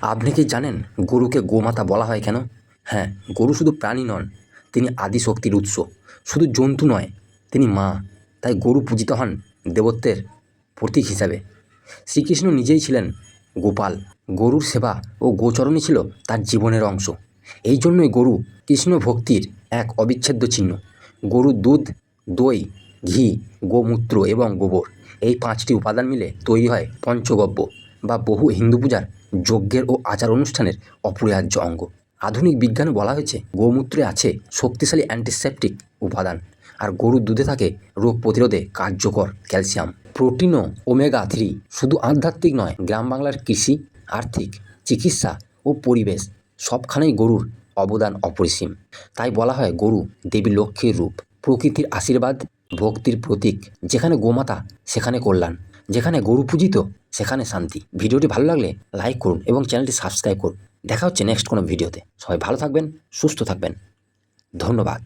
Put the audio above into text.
আপনি কি জানেন গরুকে গোমাতা বলা হয় কেন? হ্যাঁ, গরু শুধু প্রাণী নন, তিনি আদি শক্তির উৎস। শুধু জন্তু নয়, তিনি মা। তাই গরু পূজিত হন দেবত্বের প্রতীক হিসাবে। শ্রীকৃষ্ণ নিজেই ছিলেন গোপাল। গরুর সেবা ও গোচরণই ছিল তার জীবনের অংশ। এই জন্যই গরু কৃষ্ণ ভক্তির এক অবিচ্ছেদ্য চিহ্ন। গরুর দুধ, দই, ঘি, গোমূত্র এবং গোবর, এই 5টি উপাদান মিলে তৈরি হয় পঞ্চগব্য বা বহু হিন্দু পূজার যজ্ঞের ও আচার অনুষ্ঠানের অপরিহার্য অঙ্গ। আধুনিক বিজ্ঞানে বলা হয়েছে গোমূত্রে আছে শক্তিশালী অ্যান্টিসেপটিক উপাদান, আর গরুর দুধে থাকে রোগ প্রতিরোধে কার্যকর ক্যালসিয়াম, প্রোটিন ও ওমেগা-3। শুধু আধ্যাত্মিক নয়, গ্রাম বাংলার কৃষি, আর্থিক, চিকিৎসা ও পরিবেশ সবখানেই গরুর অবদান অপরিসীম। তাই বলা হয় গরু দেবী লক্ষ্মীর রূপ, প্রকৃতির আশীর্বাদ, ভক্তির প্রতীক। যেখানে গোমাতা সেখানে কল্যাণ, যেখানে গরু পূজিত সেখানে শান্তি। ভিডিওটি ভালো লাগলে লাইক করুন এবং চ্যানেলটি সাবস্ক্রাইব করুন। দেখা হচ্ছে নেক্সট কোনো ভিডিওতে। সবাই ভালো থাকবেন, সুস্থ থাকবেন। ধন্যবাদ।